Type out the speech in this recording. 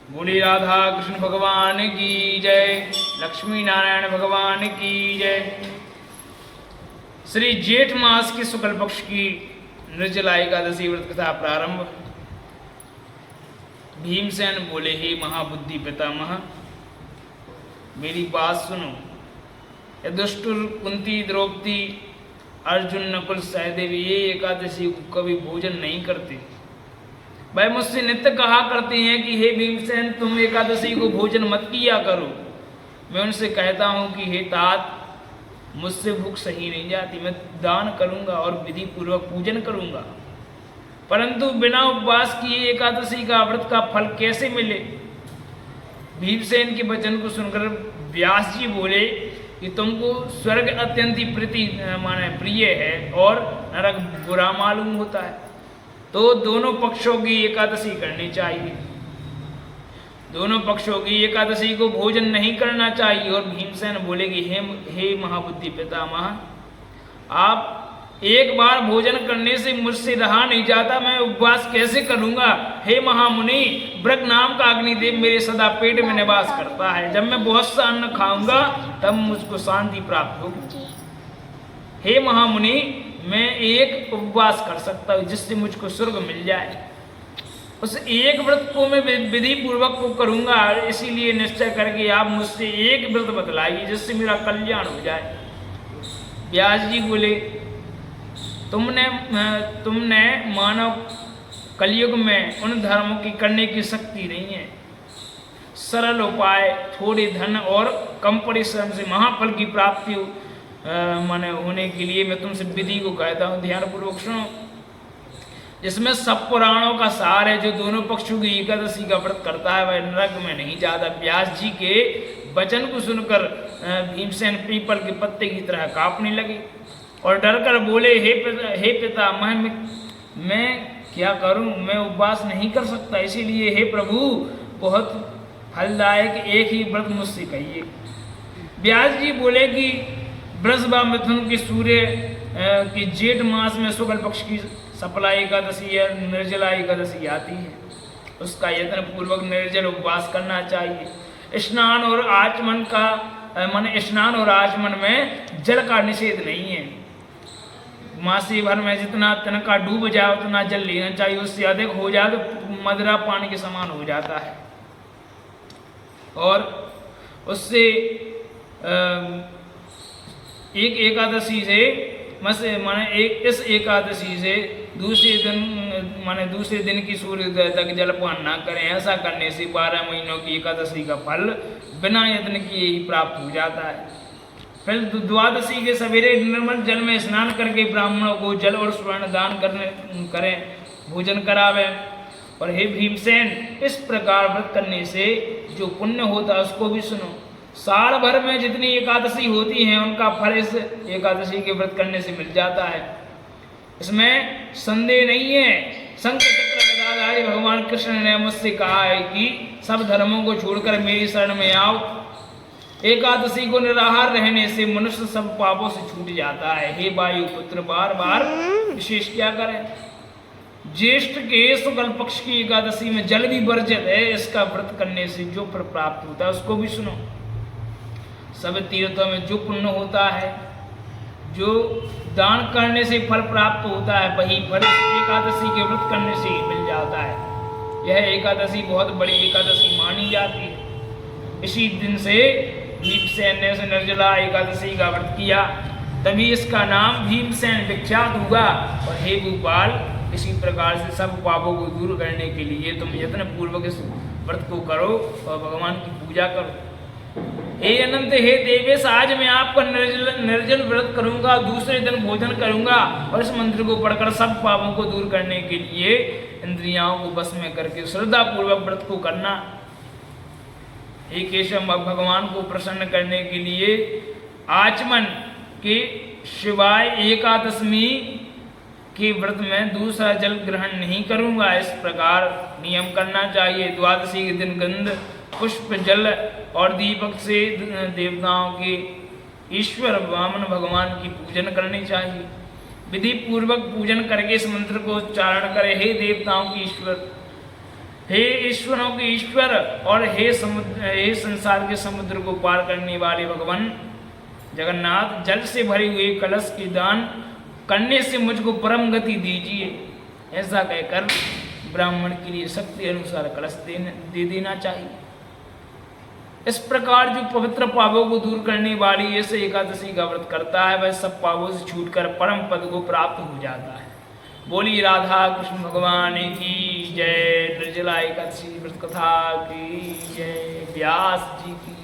बोली राधा कृष्ण भगवान की जय, लक्ष्मी नारायण भगवान की जय। श्री जेठ मास की शुक्ल पक्ष की निर्जला एकादशी व्रत कथा प्रारंभ। भीमसेन बोले, हे महाबुद्धि पितामह, मेरी बात सुनो। युधिष्ठिर, कुंती, द्रौपदी, अर्जुन, नकुल, सहदेव ये एकादशी को कभी भोजन नहीं करते। भाई मुझसे नित्य कहा करते हैं कि हे भीमसेन, तुम एकादशी को भोजन मत किया करो। मैं उनसे कहता हूँ कि हे तात, मुझसे भूख सही नहीं जाती, मैं दान करूँगा और विधि पूर्वक पूजन करूँगा, परंतु बिना उपवास किए एकादशी का व्रत का फल कैसे मिले। भीमसेन के वचन को सुनकर व्यास जी बोले कि तुमको स्वर्ग अत्यंत ही प्रिय है और नरक बुरा मालूम होता है, तो दोनों पक्षों की एकादशी करनी चाहिए। दोनों पक्षों की एकादशी को भोजन नहीं करना चाहिए। और भीमसेन बोले कि हे महाबुद्धि पितामह, आप एक बार भोजन करने से मुझसे रहा नहीं जाता, मैं उपवास कैसे करूंगा। हे महामुनि, ब्रग नाम का अग्निदेव मेरे सदा पेट में निवास करता है। जब मैं बहुत सा अन्न खाऊंगा तब मुझको शांति प्राप्त होगी। हे महामुनि, मैं एक उपवास कर सकता हूँ जिससे मुझको स्वर्ग मिल जाए। उस एक व्रत को मैं विधि पूर्वक को करूंगा, इसीलिए निश्चय करके आप मुझसे एक व्रत बतलाइए जिससे मेरा कल्याण हो जाए। व्यास जी बोले, तुमने मानव कलयुग में उन धर्मों की करने की शक्ति नहीं है। सरल उपाय, थोड़े धन और कम परिश्रम से महाफल की प्राप्ति होने के लिए मैं तुमसे विधि को कहता हूँ। ध्यान पूर्वक सुनो। जिसमें सब पुराणों का सार है। जो दोनों पक्षों की एकादशी का व्रत करता है वह नरक में नहीं जाता। व्यास जी के वचन को सुनकर भीमसेन पीपल के पत्ते की तरह कांपने लगे और डर कर बोले, हे पिता, मैं क्या करूं, मैं उपवास नहीं कर सकता, इसीलिए हे प्रभु बहुत फलदायक एक ही व्रत मुझसे कहिए। व्यास जी बोले कि बृहस्पति मिथुन के सूर्य की जेठ मास में शुक्ल पक्ष की सफला एकादशी या निर्जला एकादशी आती है, उसका यत्न पूर्वक निर्जल उपवास करना चाहिए। स्नान और आचमन में जल का निषेध नहीं है। मासी भर में जितना तिनका डूब जाए उतना जल लेना चाहिए, उससे अधिक हो जाए तो मदिरा पानी के समान हो जाता है। और उससे एक एकादशी से इस एकादशी से दूसरे दिन की सूर्योदय तक जलपान ना करें। ऐसा करने से 12 महीनों की एकादशी का फल बिना यत्न किए ही प्राप्त हो जाता है। फिर द्वादशी के सवेरे निर्मल जल में स्नान करके ब्राह्मणों को जल और स्वर्ण दान करें, भोजन करावे। और हे भीमसेन, इस प्रकार व्रत करने से जो पुण्य होता है उसको भी सुनो। साल भर में जितनी एकादशी होती हैं उनका फल इस एकादशी के व्रत करने से मिल जाता है, इसमें संदेह नहीं है। शंख चक्र गदाधारी भगवान कृष्ण ने मुझसे कहा है कि सब धर्मों को छोड़कर मेरी शरण में आओ। एकादशी को निराहार रहने से मनुष्य सब पापों से छूट जाता है। हे वायु पुत्र, बार बार विशेष क्या करें। ज्येष्ठ के शुक्ल पक्ष की एकादशी में जल भी वर्जित है। इसका व्रत करने से जो फल प्राप्त होता है उसको भी सुनो। सब तीर्थों में जो पुण्य होता है, जो दान करने से फल प्राप्त होता है, वही फल एकादशी के व्रत करने से ही मिल जाता है। यह एकादशी बहुत बड़ी एकादशी मानी जाती है। इसी दिन से भीमसेन ने निर्जला एकादशी का व्रत किया, तभी इसका नाम भीमसेन विख्यात हुआ। और हे गोपाल, इसी प्रकार से सब पापों को दूर करने के लिए तुम यत्न पूर्वक इस व्रत को करो और भगवान की पूजा करो। हे अनंत, हे देवेश, आज मैं आपका निर्जल व्रत करूंगा, दूसरे दिन भोजन करूंगा और इस मंत्र को पढ़कर सब पापों को दूर करने के लिए इंद्रियों को बस में करके श्रद्धा पूर्वक व्रत को करना। हे केशव, भगवान को प्रसन्न करने के लिए आचमन के शिवाय एकादशमी के व्रत में दूसरा जल ग्रहण नहीं करूंगा, इस प्रकार नियम करना चाहिए। द्वादशी के दिन गंध, पुष्प, जल और दीपक से देवताओं के ईश्वर वामन भगवान की पूजन करनी चाहिए। विधि पूर्वक पूजन करके इस मंत्र को उच्चारण करें। हे देवताओं के ईश्वर, हे ईश्वरों के ईश्वर और हे संसार के समुद्र को पार करने वाले भगवान जगन्नाथ, जल से भरे हुए कलश के दान करने से मुझको परम गति दीजिए। ऐसा कहकर ब्राह्मण के लिए शक्ति अनुसार कलश दे देना चाहिए। इस प्रकार जो पवित्र पापों को दूर करने वाली ऐसे एकादशी का व्रत करता है, वह सब पापों से छूटकर परम पद को प्राप्त हो जाता है। बोली राधा कृष्ण भगवान की जय। निर्जला एकादशी व्रत कथा की जय। व्यास जी की